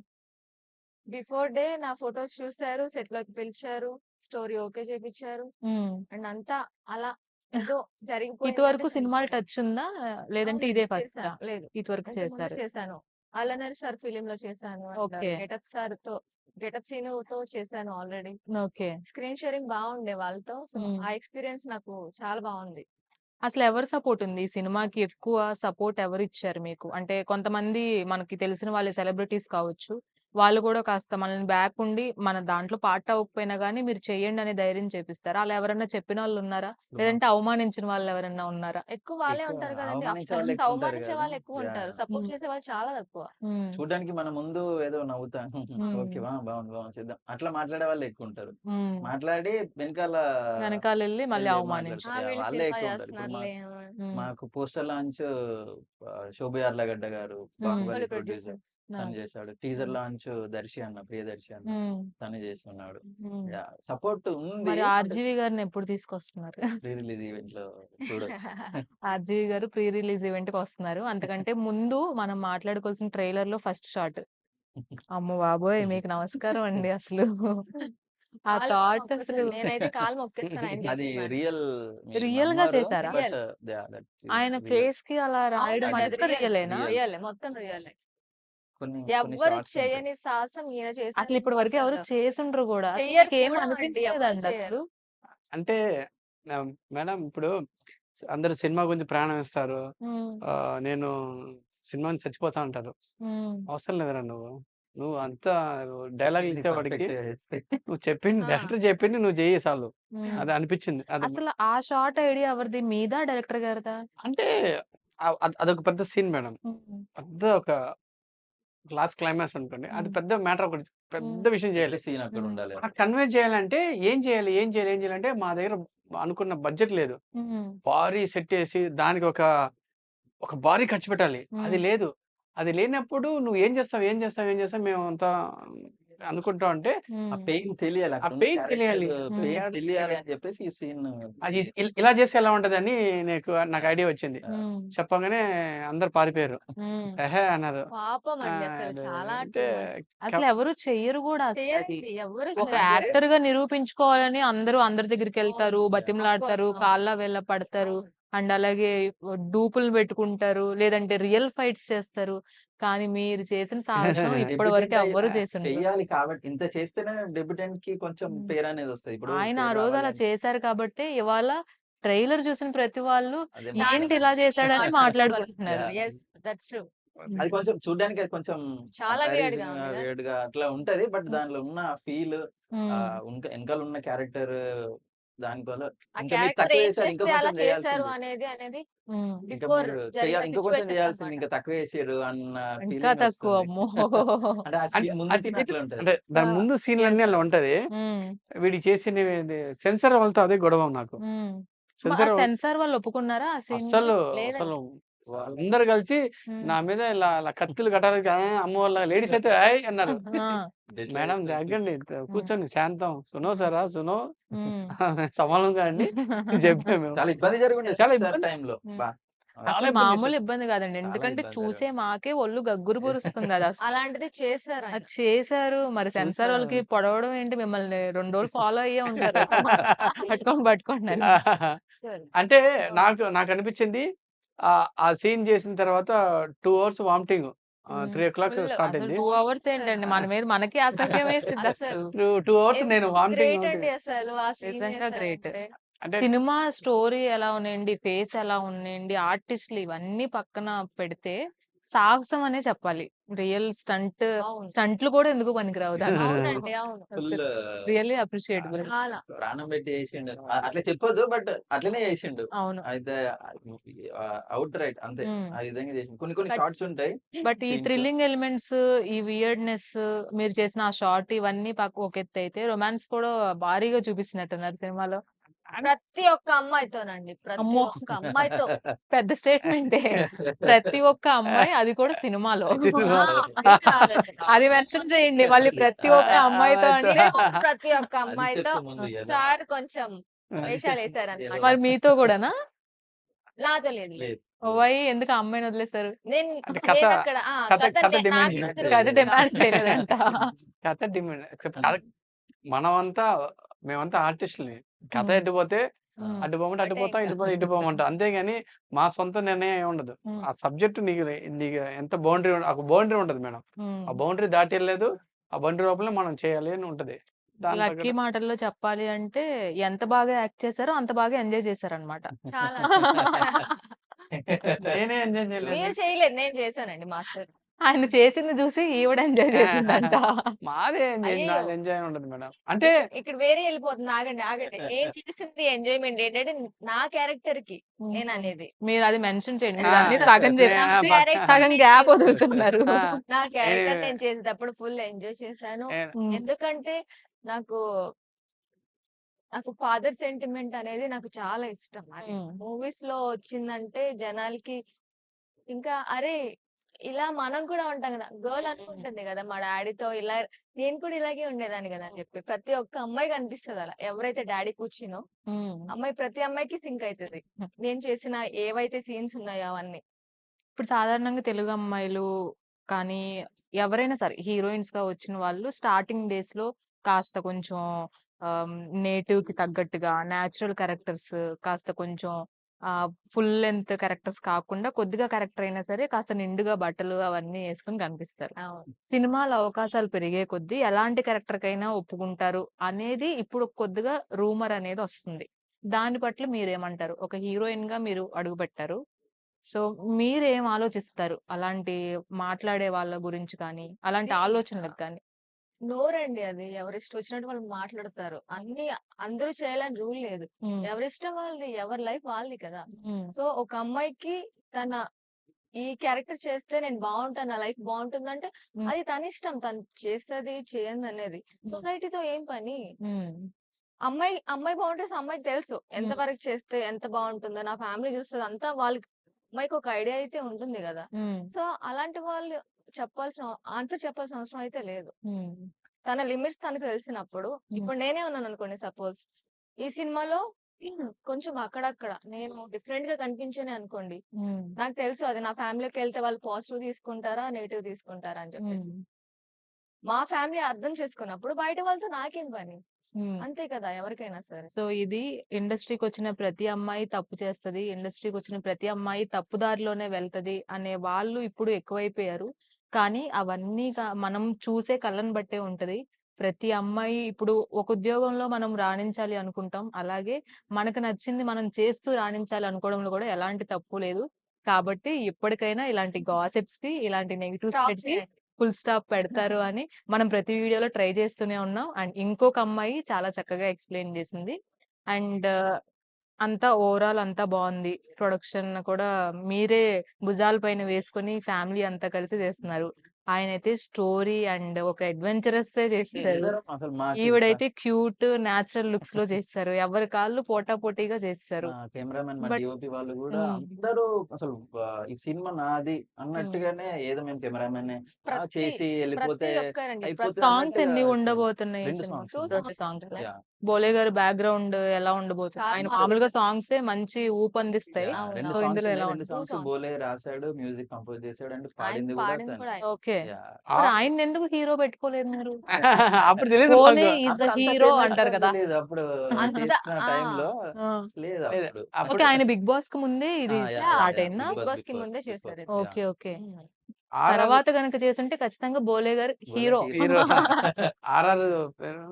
బిఫోర్ డే నా ఫోటోస్ చూసారు. సెట్‌లోకి పిలిచారు. స్టోరీ ఓకే చేపిచ్చారు. హ్మ్. అండ్ అంతా అలా ఏదో జరిగిపోయిందంటే ఇటువరకు సినిమాలు జరిగిపోయింది. టచ్ ఉందా? లేదంటే అవునండి. ఇదే ఫస్టా? చేశాను. లేదు. ఇటువరకు ఇంతకుముందు చేశారు. చేశాను. 'అల్లనరి సార్' ఫిల్మ్‌లో చేశాను. And okay. 'గెటప్ సీను'తో చేశాను ఆల్రెడీ. ఓకే. స్క్రీన్ షేరింగ్ బావుండే వాళ్ళతో. సో, హ్మ్. ఆ ఎక్స్‌పీరియన్స్ నాకు చాలా బావుంది. అసలెవరి సపోర్టుంది? ఈ సినిమాకి ఎక్కువ సపోర్ట్ ఎవరిచ్చారు మీకు? అంటే కొంతమంది మనకి తెలిసిన వాళ్ళే సెలబ్రిటీస్ కావచ్చు. వాళ్ళు గూడా కాస్త మనల్ని బ్యాక్ ఉండి మన దాంట్లో పార్ట్ అవ్వకపోయినా గానీ మీరు చేయండనే ధైర్యం చేపిస్తారు. అలా ఎవరన్నా చెప్పినోళ్ళున్నారా? ఇప్పుడు లేదంటే అవమానించిన వాళ్ళెవరన్నా ఉన్నారా? ఎక్కువ వాళ్ళే ఎక్కువ ఉంటారు కదండీ. అవమానించే వాళ్ళు అఫ్‌కోర్స్ ఎక్కువ ఉంటారు అవమానించే కదా! వాళ్ళు ఎక్కువుంటారు. యాహ్! సపోర్ట్ హ్మ్. చేసే వాళ్ళు చాలా తక్కువ. హ్మ్. చూడ్డానికి మన ముందు ఏదో నవ్వుతా ఓకే. హ్మ్. బాగుంది. బాగుంది. చేద్దాం. అట్లా మాట్లాడే వాళ్ళే ఎక్కువుంటారు. హ్మ్. మాట్లాడి వెనకాల వెనకాలెళ్లి మళ్ళీ ఎళ్లి అవమానించడం. మాట్లాడతారు. యాహ్! వీళ్ళు వాళ్ళే సినిమా ఎక్కువుంటారు. ఇప్పుడు చేస్తున్నారులే. హ్మ్. మాకు పోస్టర్ లాంచ్ 'శోభు యార్లగడ్డ' గారు, హ్మ్. 'బాహుబలి' వాళ్ళు ప్రొడ్యూసర్ ప్రొడ్యూసర్. తను అవును. చేశాడు. టీజర్ హ్మ్. లాంచ్ ప్రియదర్శి అన్న హ్మ్. తను చేస్తున్నాడు. హ్మ్. యాహ్! సపోర్ట్ ఉంది. మరి అంటే 'ఆర్‌జీవి' గారిని ఎప్పుడు తీసుకొస్తున్నారు? ప్రీ రిలీజ్ ఈవెంట్‌లో చూడొచ్చు. 'ఆర్‌జీవి' గారు ప్రీ రిలీజ్ ఈవెంట్‌కొస్తున్నారు. అంతకంటే ముందు మనం మాట్లాడుకోవాల్సిన ట్రైలర్‌లో ఫస్ట్ షాట్. అమ్మ బాబోయ్! మీకు నమస్కారం అండి అసలు. ఆ కాళ్ళు కూడా థాట్ అసలు మొక్కొచ్చండి. నేనైతే కాళ్ళు మొక్కేస్తాను ఆయన అది చేసిన రియల్ మీరు రియల్‌గా నమ్మరు. చేసారా? But real. యాహ్! దట్ ఆయన రియల్. ఫేస్‌కి అలా రాయడం అవునండి. అది అంతా రియల్. రియలేనా? రియల్. రియలే. మొత్తం రియలే. కొన్ని ఎవ్వరు షార్ట్స్ ఉంటాయి. చేయని సాహసం ఈయన అసలిప్పటి చేశారంటే వరకు ఎవరు అసలు చేసుండరు గూడా. అసలు చెయ్యరు మీకేం కూడా అండి. ఎవ్వరు అనిపించలేదండి చేయరు. అసలు? అంటే మేడం ఇప్పుడు అందరూ సినిమా గురించి ప్రాణం ఇస్తారు. హ్మ్. నేను సినిమా నుంచి చచ్చిపోతా అంటారు. హ్మ్. అవసరం లేదురా నువ్వు. నువ్వు అంతా డైలాగులు చెప్పింది ఇచ్చేవాడికి పర్ఫెక్ట్‌గా చేస్తే. నువ్వు చెప్పింది ఆ! డైరెక్టర్ చెప్పింది నువ్వు చెయ్యి చాలు. హ్మ్. అది అనిపించింది. అది అసలు ఆ షాట్ ఐడియా ఎవరిది? మీదా? డైరెక్టర్ గారిదా? అంటే అదొక పెద్ద సీన్ మేడం. హ్మ్. పెద్ద ఒక లాస్ట్ క్లైమాక్స్ అనుకోండి. అది హ్మ్. పెద్ద మ్యాటర్ ఒకటి పెద్ద హ్మ్. విషయం పెద్ద చేయాలి. సీన్ అక్కడ హ్మ్. ఉండాలి ఆ అక్కడ. కన్వే చేయాలంటే ఏం చేయాలి? ఏం చేయాలి? ఏం చేయాలంటే మా దగ్గర అనుకున్న బడ్జెట్ లేదు. హ్మ్. భారీ సెట్ ఏసి దానికి ఒక భారీ ఖర్చు పెట్టాలి. హ్మ్. అది లేదు. అది లేనప్పుడు నువ్వు ఏం చేస్తావు? ఏం చేస్తావు? ఏం చేస్తావు? మేమంతా అనుకుంటా ఉంటే ఆ హ్మ్. పెయిన్ తెలియాలి. ఆ అక్కడున్న పెయిన్ క్యారెక్టర్ తెలియాలి. హ్మ్. పెయిన్ క్యారెక్టర్స్ తెలియాలి తెలియాలి. అని చెప్పేసి ఈ సీన్ అది ఇలా చేస్తే ఎలా ఉంటదని నాకు యాహ్! ఐడియా వచ్చింది. యాహ్! హ్మ్. చెప్పంగానే అందరూ పారిపోయారు. హ్మ్. ఎహే! అన్నారు. పాపం అండి అసలు అది చాలా అంటే టూ మచ్. క అసలెవరు చెయ్యరు గూడా అసలది. చెయ్యరండి. ఎవ్వరు ఒక చేయరు. అంటే యాక్టర్‌గా నిరూపించుకోవాలని అందరి అవును. దగ్గరికెళ్తారు, యాహ్! బతిమలాడతారు, అఫ్‌కోర్స్. అవును. కాళ్ళ వేళ్ళ పడతారు. అవును. అండ్ అలాగే డూపులు పెట్టుకుంటారు. లేదంటే రియల్ ఫైట్స్ చేస్తారు. కానీ మీరు చేసిన సాహసం ఇప్పటి వరకు డెబ్యూటెంట్ ఎవ్వరు చేసుండరు. చెయ్యాలి కాబట్టి ఇంత చేస్తేనే డెబ్యూటెంట్‌కి కొంచెం హ్మ్. పేరు అనేది వస్తది. ఇప్పుడు ఆయన ఆ పేరు రోజు అలా రావాలంటే చేశారు కాబట్టే ఇవాళ ట్రైలర్ చూసిన ప్రతి వాళ్ళు అదే ఏంటి దాని ఇలా గురించి చేశాడని మాట్లాడుకుంటున్నారు. యాహ్! Yes, that's true. అది కొంచెం చూడ్డానికి అది కొంచెం చాలా వియర్డ్ గా కంపారిజన్ ఉంది కదా. వియర్డ్‌గా అట్లా ఉంటది. బట్ హ్మ్. దాంట్లో ఉన్న ఫీల్ హ్మ్. ఎనకాల ఉన్న క్యారెక్టర్ దాని వల్ల ఆ ఇంకా మీరు క్యారెక్టర్ తక్కువ ఏం చేశారు. ఇంకా చేస్తే అలా కొంచెం చేశారు చేయాల్సింది. అనేది హ్మ్. ఇంకా బిఫోర్ మీరు జరిగిన ఇంకా కొంచెం సిట్యుయేషన్స్ చేయాల్సింది. అన్నమాట. ఇంకా తక్కువ చేసిర్రు అన్న ఇంకా ఫీలింగ్ తక్కువ వస్తుంది. అమ్మో! అంటే ఆ అంటే సీన్ ముందు అది సీన్ అట్లా ఉంటది. అంటే దాని ఆ! ముందు సీన్‌లన్నీ యెస్. అలా ఉంటది. హ్మ్. వీడికి చేసినవి సెన్సార్ వాళ్ళతో అదే గొడవ నాకు. హ్మ్. ఆ సెన్సార్ సెన్సార్ వాళ్ళు ఒప్పుకున్నారా ఆ సీన్‌ని? అస్సలు, అసలు లేదండి. అందరూ కలిసి హ్మ్. నా మీద ఇలా ఇలా కత్తులు కటాలకి అమ్మ వాళ్ళ లేడీస్ అయితే ఏయ్! అన్నారు. ఆ! డెడ్‌లో మేడం వేసినట్టు. జాగండి హ్మ్. కూర్చొని శాంతం. సునో సారా సునో హ్మ్. సమానంగా అండి చెప్పాము మేము. చాలా ఇబ్బంది జరుగుండే చాలా సెన్సార్ ఇబ్బంది టైమ్‌లో. హ్మ్. బా! చాలా అసలు ఇబ్బంది మామూలు చేశారు. ఇబ్బంది కాదండి. చాలా ఎందుకంటే ఇబ్బంది చూసే జరగదు. మాకే ఒళ్ళు గగ్గురు పొరుస్తుంది అది అలాంటిది చేశారు ఆయన. అది చేశారు. మరి చూసిన సెన్సార్ వాళ్ళకి పొడవడం ఏంటి మిమ్మల్ని 2 రోజులు ఫాలో అయ్యే ఉంటారు. పట్టుకోండి. సరే. అంటే అవును. నాకనిపించింది ఆ సీన్ చేసిన తర్వాత 2 అవర్స్ వామిటింగ్. హ్మ్. 3:00 ఫుల్ స్టార్ట్ అసలు అయింది. 2 అవర్స్ వామిటింగ్స్. ఏంటండి మన మీద మనకే అసహ్యం వేసిద్ది అసలు అసలు. 2 అవర్స్ ఎంత నేను వామిటింగ్ గ్రేట్ అండి అసలు ఆ సీన్ నిజంగా గ్రేట్. చేశారంటే. అంటే సినిమా స్టోరీ ఎలా ఉన్నాయండి, ఫేస్ ఎలా ఉన్నాయండి, ఆర్టిస్ట్‌లు ఇవన్నీ పక్కన పెడితే సాహసం అనే చెప్పాలి. రియల్ అవును. స్టంట్‌లు కూడా ఎందుకు పనికిరావు దానికి. అవునండి. అవును. ఫుల్ అసలు రియల్లీ అప్రిషియేటబుల్. చాలా. ప్రాణం పెట్టి చేసిండు. అట్లా చెప్పొద్దు. బట్ అట్లనే చేసిండు. అవును. అయితే ఔట్ రైట్ అంతే. హ్మ్. ఆ విధంగా చేసిండు. కొన్ని కొన్ని ఖచ్ షార్ట్స్ ఉంటాయి బట్ ఈ సీన్స్. థ్రిల్లింగ్ ఎలిమెంట్స్, ఈ వియర్డ్‌నెస్ మీరు చేసిన ఆ షార్ట్ ఇవన్నీ ఒక ఎత్తైతే రొమాన్స్ కూడా భారీగా చూపించినట్టున్నారు సినిమాలో. ప్రతి ఒక్క అమ్మాయితోనండి. ప్రతి అమ్మో! ఒక్క అమ్మాయితో. పెద్ద స్టేట్‌మెంటే. ప్రతి ఒక్క అమ్మాయి అది కూడా సినిమాలో. ఆ! సినిమాలో. ఇంకా అసలు అది మెన్షన్ చేయండి. మళ్ళీ ప్రతి ఒక్క అమ్మాయితో అంటే ప్రతి ఒక్క అది అమ్మాయితో చెప్పు ముందు ఇయ్యాల. సార్ కొంచెం అది చెప్పు. వేషాలేసారన్నమాట. మరి మీతో గూడానా? నాతో లేదు. లేదు. లేదు. వై ఎందుకు ఆ అమ్మాయిని వదిలేసారు? నేను అంటే కథ నేనక్కడ కథ కథ కథ డిమాండ్ నాకు చేయలేదు. కథ తిరుగుతుంది డిమాండ్ కాబట్టి. చేయలేదంట. కథ డిమాండ్ కథ మనమంతా మేమంతా ఆర్టిస్టులమి. కథ హ్మ్. ఎటుపోతే హ్మ్. అటు పోమంటే అటు ఒకటే పోతాం. ఇంకా. ఇటు పోతే ఇటు పోమంటాం. అంతేగాని మా సొంత నిర్ణయం ఏమి ఉండదు. హ్మ్. ఆ సబ్జెక్ట్ నీకు ఎంత బౌండరీ ఒక బౌండరీ ఉంటది మేడం. హ్మ్. ఆ బౌండరీ దాటి ఎళ్ళలేదు. ఆ బౌండరీ లోపలే మనం చేయాలి అని ఉంటది. దాని లక్కీ తగ్గట్టు మాటల్లో చెప్పాలి అంటే ఎంత బాగా యాక్ట్ చేసారో అంత బాగా ఎంజాయ్ చేశారనమాట. చాలా. నేనే ఎంజాయ్ చేయలేదు. మీరు చేయలేదు. నేను చేశానండి మాస్టర్. ఆయన చేసింది చూసి ఈవిడ ఎంజాయ్ చేసిందంట. మాదే ఎంజాయ్ అయ్యయ్యో! నాది ఎంజాయ్ ఉండదు మేడం. అంటే ఇక్కడ వేరే ఎళ్ళిపోతుంది. ఆగండి. ఆగండి. నేను చేసింది ఎంజాయ్‌మెంట్ ఏంటంటే నా క్యారెక్టర్‌కి హ్మ్. నేననేది. మీరు అది మెన్షన్ చేయండి. ఆ! మీరన్నీ సగం నే చెప్పి ఆ! క్యారెక్టర్ సగం నేను గ్యాప్ చేశాను. వదులుతున్నారు. ఆ! నా ఏ క్యారెక్టర్ నేను చేసేటప్పుడు ఫుల్ ఎంజాయ్ చేశాను. ఏ హ్మ్. ఎందుకంటే నాకు, నాకు ఫాదర్ సెంటిమెంట్ అనేది నాకు చాలా ఇష్టం. అది హ్మ్. మూవీస్‌లో వచ్చిందంటే జనాలకి ఇంకా అరే! ఇలా మనం కూడా ఉంటాం గదా! గర్ల్ హ్మ్. అనుకుంటుంది గదా! మా డ్యాడీతో ఇలా నేను కూడా ఇలాగే ఉండేదాన్ని గదా! అని చెప్పి. ప్రతి ఒక్క అమ్మాయికి అనిపిస్తది అలా. ఎవరైతే డ్యాడీ కూర్చునో హ్మ్. ప్రతి అమ్మాయికి సింక్ అయితది. నేను చేసిన ఏవైతే సీన్స్ ఉన్నాయో అవన్నీ. ఇప్పుడు సాధారణంగా తెలుగు అమ్మాయిలు కానీ, ఎవరైనా సరే హీరోయిన్స్‌గా వచ్చిన వాళ్ళు స్టార్టింగ్ డేస్‌లో కాస్త కొంచెం నేటివ్‌కి తగ్గట్టుగా నేచురల్ క్యారెక్టర్స్ కాస్త కొంచెం ఫుల్ లెంత్ క్యారెక్టర్స్ కాకుండా కొద్దిగా క్యారెక్టర్ అయినా సరే కాస్త నిండుగా బట్టలు అవన్నీ యేసుకొని కనిపిస్తారు. అవును. సినిమాల అవకాశాలు పెరిగే కొద్దీ ఎలాంటి క్యారెక్టర్‌కైనా ఒప్పుకుంటారు అనేది ఇప్పుడు కొద్దిగా రూమర్ అనేది వస్తుంది. దాన్ని పట్ల మీరేమంటారు? ఒక హీరోయిన్‌గా మీరు అడుగుపెట్టారు. సో, మీరేం ఆలోచిస్తారు? అలాంటి మాట్లాడే వాళ్ళ గురించి కానీ, అలాంటి సీ ఆలోచనలకు గాని? నోరండి అది. ఎవరిష్టం వచ్చినట్టు వాళ్ళు మాట్లాడతారు. అన్నీ అందరూ చేయాలని రూల్ లేదు. హ్మ్. ఎవరిష్టం వాళ్ళది. ఎవరి లైఫ్ వాళ్ళది కదా! హ్మ్. సో, ఒక అమ్మాయికి తన ఈ క్యారెక్టర్ చేస్తే నేను బావుంటాను. నా లైఫ్ బావుంటుందంటే హ్మ్. అది తనిష్టం. తను చేస్తది, చేయనిదనేది. హ్మ్. సొసైటీతో ఏం పని? హ్మ్. అమ్మాయి బావుంటే అమ్మాయికి తెలుసు. ఎంత హ్మ్. వరకు చేస్తే ఎంత బావుంటుందో, నా ఫ్యామిలీ చూస్తది అంతా వాళ్ళకి అమ్మాయికి ఒక ఐడియా అయితే ఉంటుంది గదా! హ్మ్. సో, అలాంటి వాళ్ళు చెప్పాల్సిన ఆన్సర్ చెప్పాల్సిన అవసరం అయితే లేదు. హ్మ్. తన లిమిట్స్ తనకు తెలిసినప్పుడు హ్మ్. ఇప్పుడు నేనే ఉన్నాననుకోండి సపోజ్. ఈ సినిమాలో కొంచెం అక్కడక్కడ నేను డిఫరెంట్‌గా కనిపించానే అనుకోండి. హ్మ్. నాకు తెలుసు అది నా ఫ్యామిలీకెళ్తే వాళ్ళు పాజిటివ్ తీసుకుంటారా? నెగెటివ్ తీసుకుంటారా? అని చెప్పేసి. హ్మ్. మా ఫ్యామిలీ అర్థం చేసుకున్నప్పుడు బయట వాళ్ళతో నాకేం పని? హ్మ్. అంతే కదా! ఎవరికైనా సరే. సో, ఇది ఇండస్ట్రీకొచ్చిన ప్రతి అమ్మాయి తప్పు చేస్తది. ఇండస్ట్రీకొచ్చిన ప్రతి అమ్మాయి తప్పు దారిలోనే వెళ్తది అనే వాళ్ళు ఇప్పుడు ఎక్కువైపోయారు. కానీ అవన్నీ మనం చూసే కళ్ళని బట్టే ఉంటది. ప్రతి అమ్మాయి ఇప్పుడు ఒక ఉద్యోగంలో మనం రాణించాలి అనుకుంటాం. అలాగే మనకు నచ్చింది మనం చేస్తూ రాణించాలి అనుకోవడంలో కూడా ఎలాంటి తప్పు లేదు. కాబట్టి ఇప్పటికైనా ఇలాంటి గాసిప్స్‌కి, ఇలాంటి నెగెటివ్స్ స్టాప్ పెట్టి చేయండి. ఫుల్ స్టాప్ పెడతారు అని మనం ప్రతి వీడియోలో ట్రై చేస్తూనే ఉన్నాం. అండ్ ఇంకొక అమ్మాయి చాలా చక్కగా ఎక్స్‌ప్లెయిన్ చేసింది. అండ్ అంతా ఓవరాల్ అంతా బావుంది. ప్రొడక్షన్ కూడా మీరే భుజాల పైన వేసుకొని ఫ్యామిలీ అంతా కలిసి చేస్తున్నారు. ఆయనైతే స్టోరీ అండ్ ఒక అడ్వెంచరస్సే చేసేసారు. అందరం అసలు మాకు ఈవిడైతే క్యూట్, నేచురల్ లుక్స్‌లో చేసేసారు. ఎవరి కాళ్ళు పోటాపోటీగా చేసేసారు. కెమెరామెన్ మా బట్ డిఓపి వాళ్ళు కూడా హ్మ్. అందరూ అసలు ఈ సినిమా నాది హ్మ్. అన్నట్టుగానే ఏదో మేము కెమెరామెన్ ప్రతి చేసి వెళ్ళిపోతే ప్రతి ఒక్కరండి. అయిపోతుంది సాంగ్స్ అన్నట్టుగా ఎన్ని చేయండి. ఉండబోతున్నాయి ఈ 2 సినిమాకి? సాంగ్స్ 2 ఉన్నాయి. 2 సాంగ్స్ సాంగ్స్. ఉంటున్నాయి. యాహ్! బోలే గారి బ్యాక్‌గ్రౌండ్ ఎలా ఉండబోతుంది? చాలా ఆయన బాగా మామూలుగా చేశారు. సాంగ్సే మంచి ఊపందిస్తాయి. యాహ్! 2 సో, అవునవును. సాంగ్స్ ఇందులో ఉన్నాయి. ఎలా 2 ఉంది? 2 సాంగ్స్ సాంగ్స్. బోలే రాసాడు, మ్యూజిక్ కంపోజ్ చేసాడు అండ్ ఆయన పాడింది కూడా పాడింది తనే. కూడా ఆయనే. ఓకే. యాహ్! మరి ఆ! ఆయన్నెందుకు హీరో పెట్టుకోలేదు మీరు? అప్పుడు తెలీదు బోలే మాకు. ఈస్ ద అప్పుడు అంత హీరో ఫేమస్ అంటారు కదా! తెలీదు. అప్పుడు అంత చేసిన ఆ! టైంలో ఆ! లేదు లేదు. అప్పుడు. ఓకే. అప్పుడు ఆయన బిగ్ బాస్‌కి ముందే ఇది యాహ్! యాహ్! Start yeah! అయిందా? బిగ్ బాస్‌కి ముందే బిగ్ బాస్. చేశారు ఇది. యాహ్! ఓకే. ఓకే. హ్మ్. ఆర్ఆర్ తర్వాత గనుక చేసుంటే ఖచ్చితంగా బోలే గారు బోలే హీరో. హీరో ఆర్ఆర్ పేరు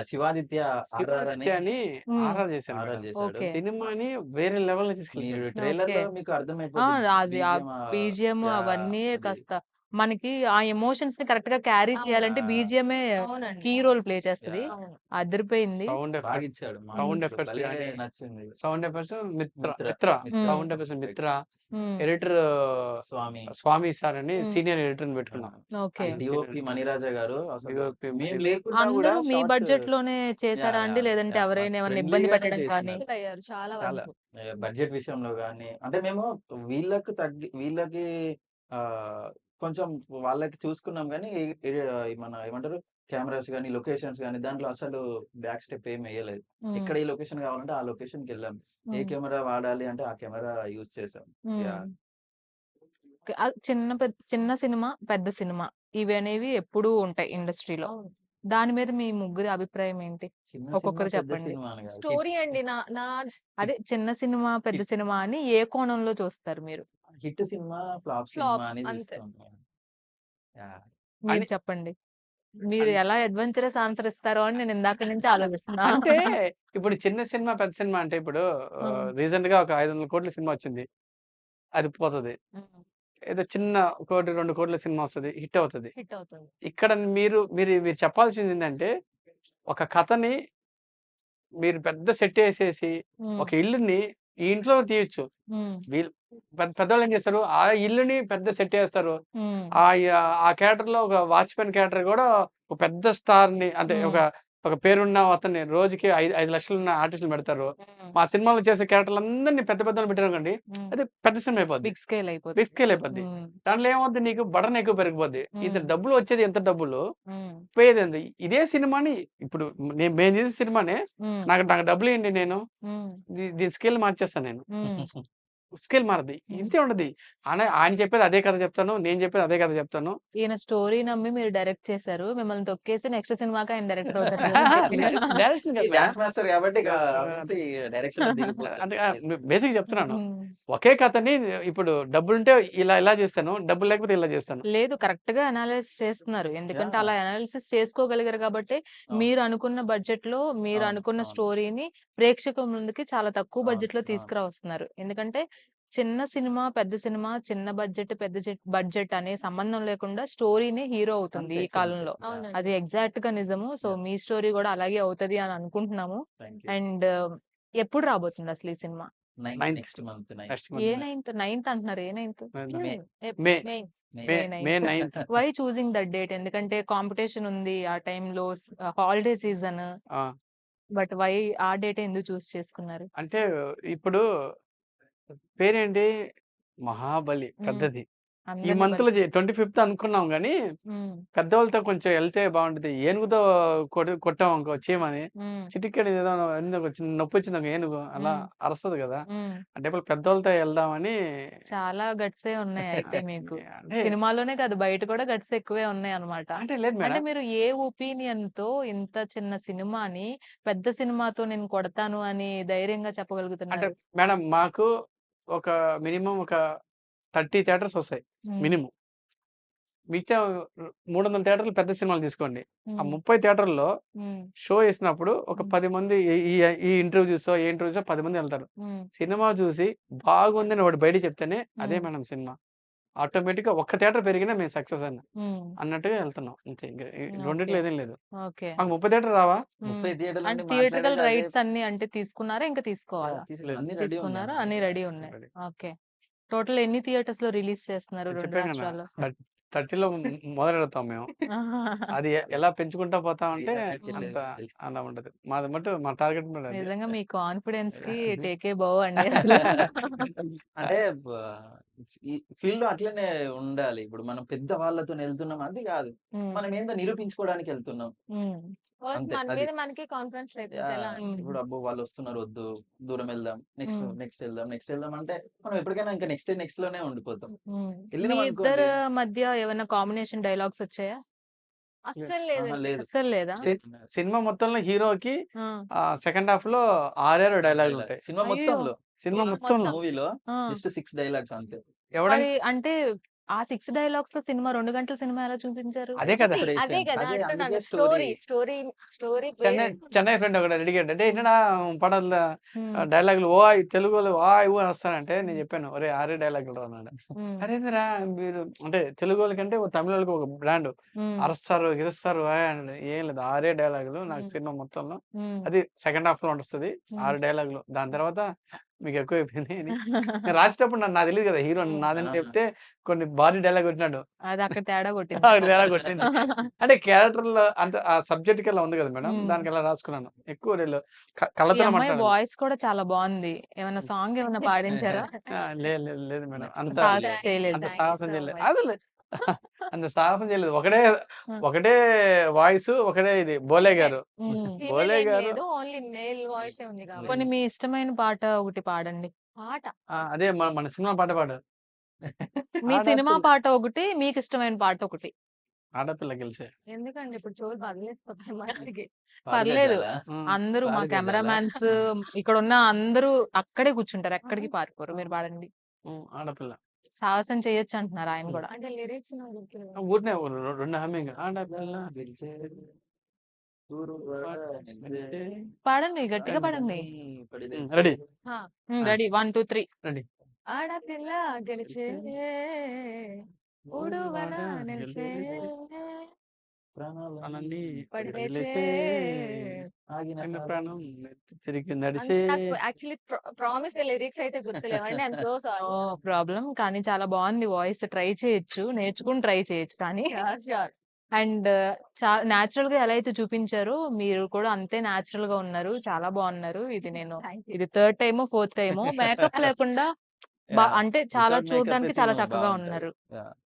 శివాదిత్య ఆర్ఆర్ అని శివాదిత్య అని హ్మ్. ఆర్ఆర్ చేశారు ఆర్ఆర్ మేడం. చేశాడు. ఓకే. సినిమాని వేరే లెవెల్‌లో మీరు తీసుకెళ్ళిపోయాడు. ఓకే. ట్రైలర్‌లో మీకు ఆ! అర్థమైపోద్ది. అది ఆ బీజీఎం బీజీఎం యాహ్! అవన్నీ అది. కాస్త మనకి ఆ ఎమోషన్స్‌ని కరెక్ట్‌గా క్యారీ అవును. చేయాలంటే యాహ్! బీజీఎమే అవునండి. కీ రోల్ ప్లే చేస్తది. యాహ్! అవును. అదిరిపోయింది. సౌండ్ ఎఫెక్ట్స్, బాగిచ్చాడు. మాకు సౌండ్ అసలు ఎఫెక్ట్స్ భలే గాని, నచ్చింది. సౌండ్ ఎఫెక్ట్స్ మిత్ర, మిత్ర. మిత్ర మిత్ర హ్మ్. సౌండ్ ఎఫెక్ట్స్ మిత్ర, హ్మ్. ఎడిటర్ స్వామి. స్వామి సార్ అని హ్మ్. సీనియర్ ఎడిటర్‌ని ఆ! పెట్టుకున్నాం. ఓకే. ఆయన డిఓపి సీనియర్ మణిరాజా గారు అసలు డిఓపి మేము మణి లేకున్నా కూడా అందరూ మీ షార్ట్స్ బడ్జెట్‌లోనే చేసారా యాహ్! అండి? యాహ్! లేదంటే యాహ్! మాకు ఎవరైనా ఏమన్నా ఇబ్బంది ఫ్రెండ్లీగానే పెట్టడం కానీ? చేసినారు. అయ్యారు చాలా చాలా వరకు. బడ్జెట్ విషయంలో గాని, అంటే మేము వీళ్ళకి ఆహ్, కొంచెం వాళ్ళకి చూసుకున్నాం గానీ, మన ఏమంటారు కెమెరాస్ గాని, లొకేషన్స్ గాని దాంట్లో అసలు బ్యాక్ స్టెప్ ఏమి ఎయలేదు. హ్మ్. ఎక్కడ ఏ లొకేషన్ కావాలంటే ఆ లొకేషన్‌కెళ్ళాం. ఏ హ్మ్. కెమెరా వాడాలి అంటే ఆ కెమెరా యూజ్ చేసాం. హ్మ్. యాహ్! ఓకే. చిన్న సినిమా, పెద్ద సినిమా ఇవనేవి ఎప్పుడూ ఉంటాయి ఇండస్ట్రీలో. అవును. దాని మీద మీ ముగ్గురి అభిప్రాయం ఏంటి? చిన్న సినిమా, ఒక్కొక్కరు పెద్ద చెప్పండి. సినిమా అని కాదు. స్టోరీ అండి. నా నా అదే చిన్న సినిమా, పెద్ద హిట్ సినిమా అని ఏ కోణంలో చూస్తారు మీరు? Hit cinema, flop cinema flop అని అంతే. చూస్తాం మేము. యాహ్! మీరు అని చెప్పండి. మీరు అన్ ఎలా అడ్వెంచరస్ ఆన్సర్ ఇస్తారో అని నేను ఇందాక నుంచి ఆలోచిస్తున్నా. అంటే ఇప్పుడు చిన్న సినిమా, పెద్ద సినిమా అంటే ఇప్పుడు హ్మ్. రీసెంట్‌గా ఒక 500,00,00,000 సినిమా వచ్చింది. అది పోతది. హ్మ్. ఏదో చిన్న 1,00,00,000, 2,00,00,000 సినిమా వస్తది. హిట్ అవుతది. హిట్ అవుతుంది. ఇక్కడ మీరు చెప్పాల్సిందేంటంటే, ఒక కథని మీరు పెద్ద సెట్టేసేసి, హ్మ్. ఒక ఇల్లుని ఈ ఇంట్లో తీయొచ్చు. హ్మ్. వీళ్ళు పెద్దోళ్ళేం చేస్తారు, ఆ ఇల్లుని పెద్ద సెట్టేస్తారు. హ్మ్. ఆ క్యారెక్టర్‌లో ఒక వాచ్‌మెన్ క్యారెక్టర్ గూడా ఒక పెద్ద స్టార్‌ని అంటే హ్మ్. ఒక పేరున్న అతన్ని రోజుకి 5,00,000 ఆర్టిస్ట్‌ని పెడతారు. హ్మ్. మా సినిమాలో చేసే క్యారెక్టర్‌లందరిని పెద్ద పెద్దోళ్ళని పెట్టారనుకోండి, హ్మ్. అది పెద్ద సినిమా అయిపోద్ది. బిగ్ స్కేల్ అయిపోద్ది. బిగ్ స్కేల్ అయిపోద్ది. హ్మ్. దాంట్లో ఏమవుద్ది నీకు బర్డెన్ ఎక్కువ పెరిగిపోద్ది. ఇంత హ్మ్. డబ్బులు వచ్చేది ఎంత డబ్బులు, హ్మ్. పోయేదెంత? ఇదే సినిమాని ఇప్పుడు మేము చేసే సినిమానే హ్మ్. నాకు నాకు డబ్బులియ్యండి నేను హ్మ్. దీని స్కేల్ మార్చేస్తాను నేను. హ్మ్. స్కేల్ మారద్ది. హ్మ్. ఇంతే ఉంటది. ఆయన చెప్పేది అదే కథ చెప్తాను. నేను చెప్పేది అదే కథ చెప్తాను. ఈయన స్టోరీ నమ్మి మీరు డైరెక్ట్ చేసారు. మిమ్మల్ని తొక్కేసి నెక్స్ట్ సినిమాకి ఆయన డైరెక్టర్ అవుతారు చూడండి. డైరెక్షన్ ఈ కాదు మేడం. డాన్స్ మాస్టర్ కాబట్టి ఇక ఆహ్, ఆబ్వియస్లీ డైరెక్షన్‌లో దిగిపోతాడు. అంటే యెస్. బేసిక్‌గా చెప్తున్నాను. హ్మ్. ఒకే కథని ఇప్పుడు డబ్బులుంటే ఇలా చేస్తాను. డబ్బులు లేకపోతే ఇలా చేస్తాను. లేదు కరెక్ట్‌గా అనాలిసిస్ చేస్తున్నారు. ఎందుకంటే యాహ్! అలా అనాలిసిస్ చేసుకోగలిగారు కాబట్టే అవును. మీరు అనుకున్న బడ్జెట్‌లో మీరు అవును. అనుకున్న అవును. స్టోరీని ప్రేక్షకుల ముందుకి చాలా తక్కువ అవును. బడ్జెట్‌లో అవును. తీసుకురావస్తున్నారు. ఎందుకంటే చిన్న సినిమా, పెద్ద సినిమా, చిన్న బడ్జెట్, పెద్ద బడ్జెట్ అనే సంబంధం లేకుండా స్టోరీనే హీరో అవుతుంది అంతే. ఈ అంతే. కాలంలో. యాహ్! అవునండి. అది ఎగ్జాక్ట్‌గా నిజము. So, yeah! మీ స్టోరీ గూడా అలాగే అవుతది అని అనుకుంటున్నాము. Thank you. అండ్ ఎప్పుడు రాబోతుంది అసలు ఈ సినిమా? 9th 9th next month 9th. Next ఏ మంత్ 9థ్ అంటున్నారు. ఏ 9థ్? మే. మే మెయిన్. మే. మే మే మే 9థ్. 9th. Why choosing that date? ఎందుకంటే కాంపిటీషన్ ఉంది. ఆ టైంలో హాలిడే సీజన్. ఆ! బట్ వై ఆ డేటే ఎందుకు చేసుకున్నారు? అంటే ఇప్పుడు పేరేంటి 'మహాబలి' హ్మ్. పెద్దది. ఈ అందరిని మంత్‌లో 25థ్ అనుకున్నాం గానీ, హ్మ్. పెద్దవాళ్ళతో కొంచెం ఎళ్తే బావుంటది. ఏనుగుతో కొట్టామనుకో చీమని, హ్మ్. చిటికెడు ఏదో ఎందుకో చిన్న నొప్పొచ్చిందనుకో ఏనుగు అలా హ్మ్. అరస్తది గదా! హ్మ్. అంటే ఇప్పుడు పెద్దోళ్ళతో ఎళ్దామని చాలా గట్సే ఉన్నాయి అయితే మీకు. అంటే, సినిమాలోనే కాదు బయట కూడా గట్స్ ఎక్కువే ఉన్నాయన్నమాట. అంటే లేదు అంటే మేడం. మీరు ఏ ఒపీనియన్‌తో ఇంత చిన్న సినిమాని పెద్ద సినిమాతో నేను కొడతాను అని ధైర్యంగా అంటే చెప్పగలుగుతున్నారు? మేడం మాకు ఒక మినిమమ్ ఒక 30 థియేటర్స్ వస్తాయి. హ్మ్. మినిమమ్. మిగతా 300 థియేటర్లు పెద్ద సినిమాలు తీసుకోండి. ఆ ఉమ్, 30 థియేటర్‌లో ఉమ్, షో ఏసినప్పుడు ఒక ఉమ్, 10 మంది ఈ ఈ ఈ ఇంటర్వ్యూ చూసో, ఏ ఇంటర్వ్యూ చూసో 10 మంది ఎళ్తారు. ఉమ్, సినిమా చూసి బాగుందని వాడు బయటికి చెప్తేనే అదే ఉమ్, మేడం సినిమా. ఆటోమేటిక్‌గా ఒక్క థియేటర్ పెరిగినా మేము సక్సెస్ ఉమ్, అన్నట్టుగా ఎళ్తున్నాం. అంతే ఇంక ఈ ఓకే రెండిట్లో ఏదేం లేదు. ఓకే మాకు 30 థియేటర్లు రావా? 30 థియేటర్లు అంటే అంటే థియేట్రికల్ మాట్లాడేది అదే. రైట్స్ అన్ని అంటే తీసుకున్నారా ఇంకా తీసుకోవాలా లేదు. అన్ని రెడీ ఉన్నాయి తీసుకున్నారా మేడం. అన్ని రెడీ ఉన్నాయి రెడీ. ఓకే టోటల్ ఎన్ని థియేటర్స్ లో రిలీజ్ చేస్తున్నారు నేను 2 చెప్పాను కదా! రాష్ట్రాల్లో 30లో మొదలెడతాం మేము. అది ఎలా పెంచుకుంటా పోతామంటే 330 అంత లేదు. అలా ఉంటది. మాది మటు మా టార్గెట్ కూడా అదే. నిజంగా మీ కాన్ఫిడెన్స్ కి టేకే బౌ అండి అసలు అంటే ఈ ఫీల్డ్ అట్లనే ఉండాలి. ఇప్పుడు మనం పెద్ద వాళ్ళతోని వెళ్తున్నాం అది కాదు. ఉమ్, మనం ఏందో నిరూపించుకోవడానికి వెళ్తున్నాం. ఉమ్, ఫస్ట్ అంతే మన అది. మీద మనకి కాన్ఫిడెన్స్ లేకపోతే ఎలా అండి? ఇప్పుడు అబ్బో వాళ్ళు వస్తున్నారు వద్దు దూరం వెళ్దాం నెక్స్ట్ ఉమ్, నెక్స్ట్ వెళ్దాం నెక్స్ట్ వెళ్దాం అంటే మనం ఎప్పటికైనా ఇంకా నెక్స్ట్ లోనే ఉండిపోతాం. ఉమ్. మీ వెళ్ళినాం ఇద్దరు అనుకోండి. మధ్య ఏమైనా కాంబినేషన్ డైలాగ్స్ వచ్చాయా అస్సలు ఆహా, లేదండి. లేదు. అస్సలు లేదా సినిమా మొత్తంలో హీరోకి ఆ, సెకండ్ హాఫ్‌లో 6 డైలాగులు ఉంటాయి. సినిమా అయ్యో మొత్తంలో సినిమా సినిమా మొత్తంలో మొత్తం. మూవీలో ఆ, జస్ట్ 6 డైలాగ్స్ అంతే. ఎవడైనా మరి అంటే ఆ 6 డైలాగ్స్ లో సినిమా 2 గంటల సినిమా ఎలా చూపించారు అదే కదా! See, అదే కదా అదే అంటున్నాను. అందుకే story story. Story Chennai Chennai friend ఒకడు అడిగాడు. "డేయ్ என்னடா పడాల ఉమ్, డైలాగులు తెలుగులో ఓయ్ ఊ" అని వస్తానంటే నేను చెప్పాను. "ఒరేయ్ 6 డైలాగులు రా" అన్నాడు. ఉమ్, "అదేందిరా మీరు అంటే తెలుగోళ్ళకంటే తమిళోళ్ళకి ఒక బ్రాండ్ ఉమ్, అరుస్తారు, గిరుస్తారు ఓయ్" అన్నాడు. "ఏం లేదు 6 డైలాగులు నాకు ఉమ్, సినిమా మొత్తంలో. ఉమ్, అది సెకండ్ హాఫ్‌లో నడుస్తది. ఉమ్. 6 డైలాగులు. దాని తర్వాత మీకు ఎక్కువైపోయింది" అని నేను రాసేటప్పుడు నాకు తెలీదు కదా! హీరో నాదని చెప్తే కొన్ని భారీ డైలాగ్ కొట్టినాడు. అది అక్కడ తేడా కొట్టింది అక్కడ తేడా కొట్టింది. అంటే క్యారెక్టర్‌లో అంత ఆ సబ్జెక్ట్‌కి అలా ఉంది కదా మేడం. ఉమ్. దానికి అలా రాసుకున్నాను. ఎక్కువ వీళ్ళు ఈ కళ్ళతోనే అమ్మాయి మాట్లాడాలి. వాయిస్ కూడా చాలా బాగుంది ఏమైనా సాంగ్ ఏమైనా పాడించారా లేదు లేదు లేదు మేడం. అంత సాహసం చేయలేదు అంత Thank you సాహసం so చేయలేదు. much. అదే అంత సాహసం చేయలేదు. ఒకటే ఆ. ఒకటే వాయిస్ ఒకటే ఇది బోలే గారు. ఉమ్. ఫీమేల్ బోలే ఏం గారు లేదు, ఓన్లీ మేల్ వాయిసే ఉంది కొన్ని కాబట్టి. మీ ఇష్టమైన పాట ఒకటి పాడండి పాట అదే మన సినిమా పాట పాడు. మీ సినిమా ఆడపిల్ల పాట ఒకటి మీకు ఇష్టమైన పాట ఒకటి ఆడపిల్ల గెలిసే. ఎందుకండి ఇప్పుడు చెవులు పగిలేసిపోతాయి మనకి. పర్లేదు పాడుకోజాలా? అందరూ మా పాడుకోజాలా? కెమెరామ్యాన్స్ ఇక్కడ ఉన్న అందరూ అక్కడే కూర్చుంటారు ఎక్కడికి పారిపోరు మీరు పాడండి ఆడపిల్ల. సాహసం చేయొచ్చు అంటున్నారు ఆయన కూడా అంటే లిరిక్స్ నాకు గుర్తులేవు. ఊరినే 2 హమ్మింగ్ ఆడపిల్ల గెలిచే ఊరువాడ నిలిచే పాడండి గట్టిగా పాడండి పడితే రెడీ హా. Ready 1 2 3 ready. ఆడపిల్ల గెలిచే ఉడువన నిలిచే ప్రాణాలన్నీ ప్రాణాన్ని పడితే వదిలేసే ఆగిన ఆయన ప్రాణం ప్రాణం తిరిగి అంటే నడిసే. నాకు యాక్చువల్లీ ప్రామిస్ లిరిక్స్ అయితే గుర్తులేవండి. I'm so sorry. No problem కానీ చాలా బాగుంది వాయిస్ ట్రై చేయొచ్చు నేర్చుకుని ట్రై చేయొచ్చు కానీ షూర్. అండ్ న్యాచురల్ గా ఎలా అయితే చూపించారో మీరు కూడా అంతే న్యాచురల్ గా ఉన్నారు చాలా బాగున్నారు ఇది నేను థ్యాంక్ యూ. ఇది 3rd టైమో 4th టైమో మేకప్ లేకుండా అంటే చాలా చూడడానికి చాలా చక్కగా ఉన్నారు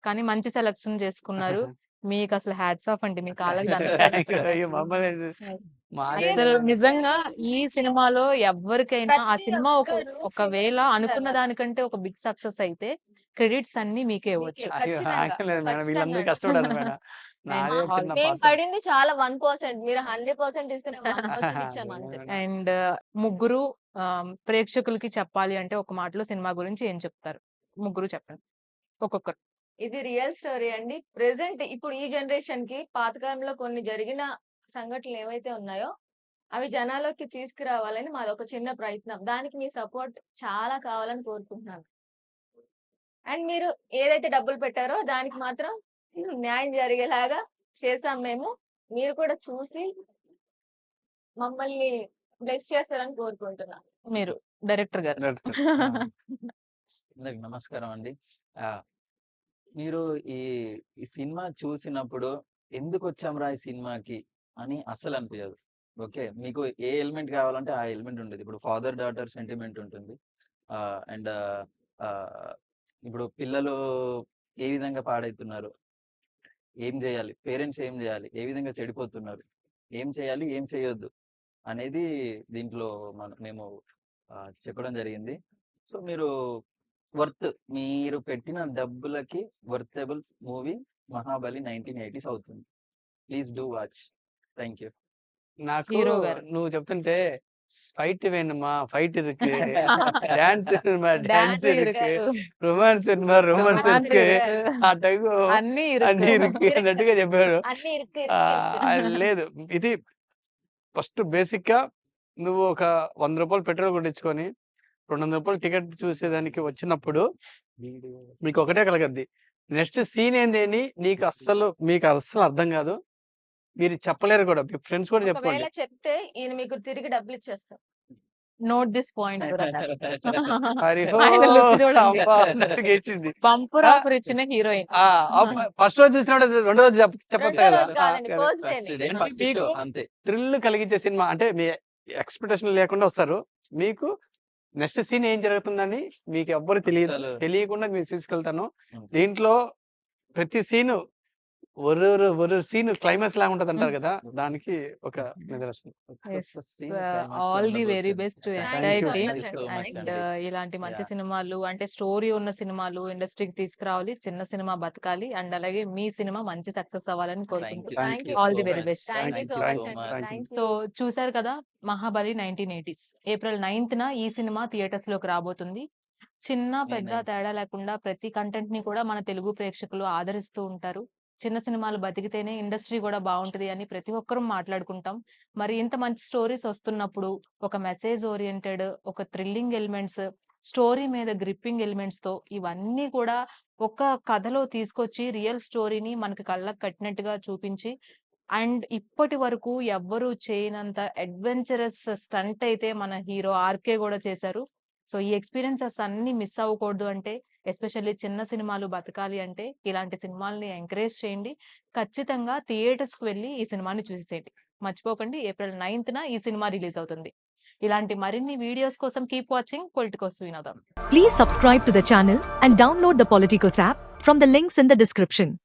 కానీ మంచి సెలక్షన్ చేసుకున్నారు మీకు అసలు హ్యాట్స్ ఆఫ్ అండి మీ కాళ్ళకి Thank you. అయ్యో మమ్మల్ని మాదే అసలు నిజంగా ఈ సినిమాలో ఎవ్వరికైనా ఆ ప్రతి సినిమా ఒక్కరు ఒకవేళ సినిమా అనుకున్న చూస్తారు. దానికంటే ఒక బిగ్ సక్సెస్ అయితే క్రెడిట్స్ అన్ని మీకే ఇవ్వచ్చు అయ్యో ఖచ్చితంగా, ఆగలేదు మేడం ఖచ్చితంగా వీళ్ళందరూ అండి. కష్టపడారు మేడం నాదే And చిన్న మేము పాత్ర. పడింది చాలా 1%. మీరు 100% ఇస్తే 1% ఇచ్చాము అంతే. అండ్ ముగ్గురు ప్రేక్షకులకి చెప్పాలి అంటే ఒక మాటలో సినిమా గురించి ఏం చెప్తారు ముగ్గురు చెప్పండి ఒక్కొక్కరు ఇది రియల్ స్టోరీ అండి. ప్రెసెంట్ ఇప్పుడు ఈ జనరేషన్ కి పాతకాలంలో కొన్ని జరిగిన సంఘటనలు ఏవైతే ఉన్నాయో అవి జనాల్లోకి తీసుకురావాలని మాది ఒక చిన్న ప్రయత్నం. దానికి మీ సపోర్ట్ చాలా కావాలని కోరుకుంటున్నాను. అండ్ మీరు ఏదైతే డబ్బులు పెట్టారో దానికి మాత్రం న్యాయం జరిగేలాగా చేసాం మేము. మీరు కూడా చూసి మమ్మల్ని బ్లెస్ చేస్తారని కోరుకుంటున్నా. మీరు డైరెక్టర్ గారు అందరికి నమస్కారం అండి. మీరు ఈ ఈ సినిమా చూసినప్పుడు ఎందుకు వచ్చాంరా ఈ సినిమాకి అని అస్సలు అనిపించదు. ఓకే, మీకు ఏ ఎలిమెంట్ కావాలంటే ఆ ఎలిమెంట్ ఉంటుంది. ఇప్పుడు ఫాదర్ డాటర్ సెంటిమెంట్ ఉంటుంది. అండ్ ఇప్పుడు పిల్లలు ఏ విధంగా పాడైతున్నారు, ఏం చేయాలి, పేరెంట్స్ ఏం చేయాలి, ఏ విధంగా చెడిపోతున్నారు, ఏం చేయాలి, ఏం చేయొద్దు అనేది దీంట్లో మేము చెప్పడం జరిగింది. సో మీరు మీరు పెట్టిన డబ్బులకి వర్తబుల్ మూవీ మహాబలి 1980s అవుతుంది. Please do watch. Thank you. నాకు హీరో గారు నువ్వు చెప్తుంటే ஃபைட் வேணுமா ஃபைட் இருக்கு, டான்ஸ் வேணுமா டான்ஸ் డాన్స్ இருக்கு, ఇరుకు, రొమాన్స్ வேணுமா రొమాన్స్ రొమాన్స్ இருக்கு. ఇరుకు, ఆ టైంలో అన్నీ అన్ని ఇరుకు. ఇருக்கு అన్నట్టుగా చెప్పాడు. అన్ని ఇరుకు ఆ, ఇరుకు ఇరుకు. లేదు ఇది ఫస్ట్ బేసిక్ గా నువ్వు ఒక 100 రూపాయలు పెట్రోల్ కొట్టించుకొని 200 రూపాయలు టికెట్ చూసేదానికి వచ్చినప్పుడు మీకు ఒకటే కలగద్ది, నెక్స్ట్ సీన్ ఏంది అని మీకు అస్సలు అర్థం కాదు, మీరు చెప్పలేరు కూడా, మీ ఫ్రెండ్స్ కూడా ఒకవేళ చెప్పుకోండి. చెప్తే ఈయన మీకు తిరిగి డబ్బులు ఇచ్చేస్తారు. నోట్ దిస్ పాయింట్ హరిహో ఆయన లుక్ చూడండి. అబ్బా అన్నట్టుగా ఇచ్చింది. బంపర్ ఆఫర్ ఇచ్చిన హీరోయిన్. ఫస్ట్ రోజు చూసినప్పుడు రెండో రోజు చెప్పొచ్చు రెండో కదా. రోజు కాదండి, correct. ఫస్ట్ ఫస్ట్ డే డేనే. ఫస్ట్ షో అంతే. థ్రిల్ కలిగించే సినిమా అంటే మీ ఎక్స్పెక్టేషన్ లేకుండా వస్తారు, మీకు నెక్స్ట్ సీన్ ఏం జరుగుతుందని మీకు ఎవ్వరు తెలియదు, అసలు. తెలియకుండా మీరు తీసుకెళ్తాను. Hmm. దీంట్లో ప్రతి సీను ఒరు సీన్ క్లైమాక్స్ లాగా ఉంటది అంటారు కదా, దానికి ఒక నిదర్శనం. All the very best to Thank entire you so team. much అండి. And Thank you. ఇలాంటి మంచి Yeah. సినిమాలు అంటే స్టోరీ ఉన్న సినిమాలు ఇండస్ట్రీకి తీసుకురావాలి, చిన్న సినిమా బతకాలి, అండ్ అలాగే మీ సినిమా మంచి సక్సెస్ అవ్వాలని కోరుకుంటున్నాను. Thank you All so the very much. best. Thank you so Thank much you. అండి. Thank you. Thank so you. చూసారు కదా, మహాబలి 1980s ఏప్రిల్ 9th ఈ సినిమా థియేటర్స్ లోకి రాబోతుంది. చిన్న పెద్ద 9th. తేడా లేకుండా ప్రతి కంటెంట్ ని కూడా మన తెలుగు ప్రేక్షకులు ఆదరిస్తూ ఉంటారు. చిన్న సినిమాలు బతికితేనే ఇండస్ట్రీ కూడా బాగుంటది అని ప్రతి ఒక్కరూ మాట్లాడుకుంటాం. మరి ఇంత మంచి స్టోరీస్ వస్తున్నప్పుడు ఒక మెసేజ్ ఓరియంటెడ్, ఒక థ్రిల్లింగ్ ఎలిమెంట్స్, స్టోరీ మీద గ్రిప్పింగ్ ఎలిమెంట్స్ తో ఇవన్నీ కూడా ఒక కథలో తీసుకొచ్చి రియల్ స్టోరీని మనకి కళ్ళకు కట్టినట్టుగా చూపించి, అండ్ ఇప్పటి వరకు ఎవ్వరూ చేయనంత అడ్వెంచరస్ స్టంట్ అయితే మన హీరో ఆర్కే కూడా చేశారు. సో ఈ ఎక్స్పీరియన్సెస్ అన్ని మిస్ అవ్వకూడదు అంటే, ఎస్పెషల్లీ చిన్న సినిమాలు బతకాలి అంటే ఇలాంటి సినిమాల్ని ఎంకరేజ్ చేయండి. ఖచ్చితంగా థియేటర్స్ కి వెళ్ళి ఈ సినిమాని చూసేయండి. మర్చిపోకండి, ఏప్రిల్ 9th ఈ సినిమా రిలీజ్ అవుతుంది. ఇలాంటి మరిన్ని వీడియోస్ కోసం కీప్ వాచింగ్ పొలిటికోస్ వినోదం. Please subscribe to the channel and download the Politicos app from the links in the description.